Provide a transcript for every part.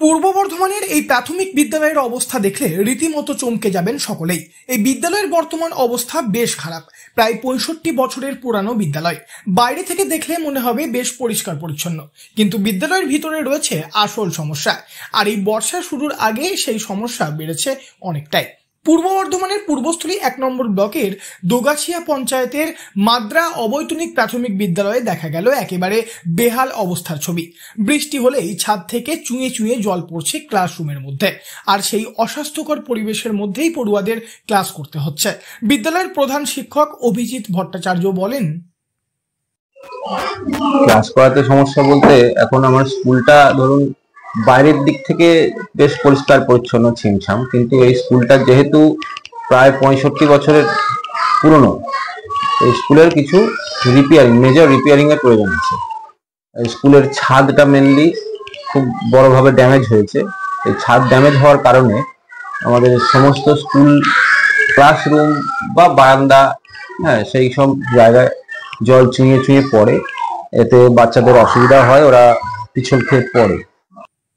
পূর্ব বর্ধমানের এই প্রাথমিক বিদ্যালয়ের অবস্থা দেখলে রীতিমতো চমকে যাবেন সকলেই। এই বিদ্যালয়ের বর্তমান অবস্থা বেশ খারাপ। প্রায় ৬৫ বছরের পুরানো বিদ্যালয়। বাইরে থেকে দেখলে মনে হবে বেশ পরিষ্কার পরিচ্ছন্ন, কিন্তু বিদ্যালয়ের ভিতরে রয়েছে আসল সমস্যা। আর এই বর্ষা শুরুর আগে সেই সমস্যা বেড়েছে অনেকটাই। পূর্ব বর্ধমানের পূর্বস্থলী ১ নম্বর ব্লকের দোগাছিয়া পঞ্চায়েতের মাদ্রা অবৈতনিক প্রাথমিক বিদ্যালয়ে দেখা গেল একেবারে বেহাল অবস্থার ছবি। বৃষ্টি হলেই ছাদ থেকে চুঁয়ে চুঁয়ে জল পড়ছে ক্লাসরুমের মধ্যে, আর সেই অস্বাস্থ্যকর পরিবেশের মধ্যেই পড়ুয়াদের ক্লাস করতে হচ্ছে। বিদ্যালয়ের প্রধান শিক্ষক অভিজিৎ ভট্টাচার্য বলেন, ক্লাস করাতে সমস্যা বলতে এখন আমার স্কুলটা ধরুন বাইরের দিক থেকে বেশ পরিষ্কার পরিচ্ছন্ন ছিমছাম, কিন্তু এই স্কুলটা যেহেতু প্রায় ৬৫ বছরের পুরনো, এই স্কুলের কিছু মেজর রিপেয়ারিং এর প্রয়োজন আছে। স্কুলের ছাদটা মেনলি খুব বড়ভাবে ড্যামেজ হয়েছে। এই ছাদ ড্যামেজ হওয়ার কারণে আমাদের সমস্ত স্কুল ক্লাসরুম বা বারান্দা, সেই সব জায়গায় জল চুঁয়ে চুঁয়ে পড়ে। এতে বাচ্চাদের অসুবিধা হয়, ওরা পিছল খেয়ে পড়ে।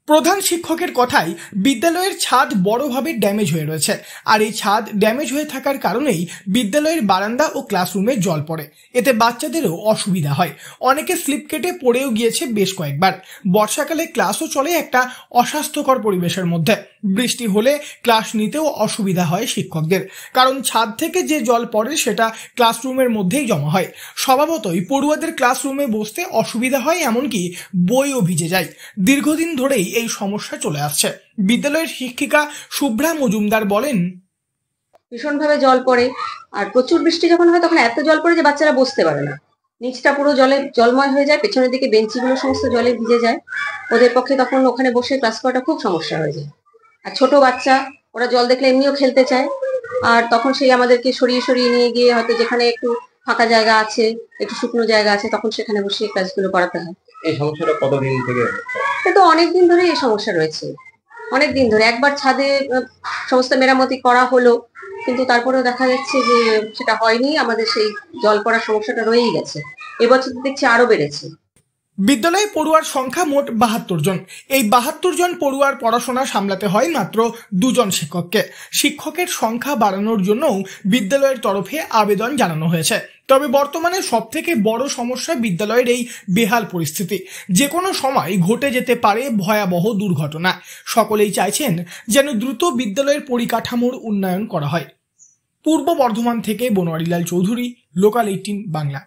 প্রধান শিক্ষকের কথায় বিদ্যালয়ের ছাদ বড়ভাবে ড্যামেজ হয়ে রয়েছে, আর এই ছাদ ড্যামেজ হয়ে থাকার কারণেই বিদ্যালয়ের বারান্দা ও ক্লাসরুমে জল পড়ে। এতে বাচ্চাদেরও অসুবিধা হয়। অনেকে স্লিপ কেটে পড়েও গিয়েছে বেশ কয়েকবার। বর্ষাকালে ক্লাসও চলে একটা অস্বাস্থ্যকর পরিবেশের মধ্যে। বৃষ্টি হলে ক্লাস নিতেও অসুবিধা হয় শিক্ষকদের, কারণ ছাদ থেকে যে জল পড়ে সেটা ক্লাসরুমের মধ্যেই জমা হয়। স্বভাবতই পড়ুয়াদের ক্লাসরুমে বসতে অসুবিধা হয়, এমনকি বইও ভিজে যায়। দীর্ঘদিন ধরেই এই সমস্যা চলে আসছে। বিদ্যালয়ের শিক্ষিকা শুভ্রা মজুমদার বলেন, ভীষণভাবে জল পড়ে, আর প্রচুর বৃষ্টি যখন হয় তখন এত জল পড়ে যে বাচ্চারা বসতে পারে না। নিচটা পুরো জলময় হয়ে যায়, পেছনের দিকে বেঞ্চিগুলো সমস্ত জলে ভিজে যায়। ওদের পক্ষে তখন ওখানে বসে ক্লাস করাটা খুব সমস্যা হয়ে যায়। আর ছোট বাচ্চা, ওরা জল দেখলে এমনিও খেলতে চায়, আর তখন সেই আমাদেরকে সরিয়ে সরিয়ে নিয়ে গিয়ে হয়তো যেখানে একটু ফাঁকা জায়গা আছে, একটু শুকনো জায়গা আছে, তখন সেখানে বসে ক্লাসগুলো করাতে হয়। এই সমস্যাটা কতদিন থেকে? কিন্তু অনেকদিন ধরে এই সমস্যা রয়েছে, অনেকদিন ধরে। একবার ছাদে সমস্ত মেরামতি করা হলো, কিন্তু তারপরেও দেখা যাচ্ছে যে সেটা হয়নি। আমাদের সেই জল পড়ার সমস্যাটা রয়েই গেছে। এবছর দেখছি আরো বেড়েছে। বিদ্যালয়ে পড়ুয়ার সংখ্যা মোট ৭২ জন। এই ৭২ জন পড়ুয়ার পড়াশোনা সামলাতে হয় মাত্র ২ জন শিক্ষককে। শিক্ষকের সংখ্যা বাড়ানোর জন্যও বিদ্যালয়ের তরফে আবেদন জানানো হয়েছে। তবে বর্তমানে সবথেকে বড় সমস্যা বিদ্যালয়ের এই বেহাল পরিস্থিতি। যে কোনো সময় ঘটে যেতে পারে ভয়াবহ দুর্ঘটনা। সকলেই চাইছেন যেন দ্রুত বিদ্যালয়ের পরিকাঠামোর উন্নয়ন করা হয়। পূর্ব বর্ধমান থেকে বনোয়ারিলাল চৌধুরী, লোকাল ১৮ বাংলা।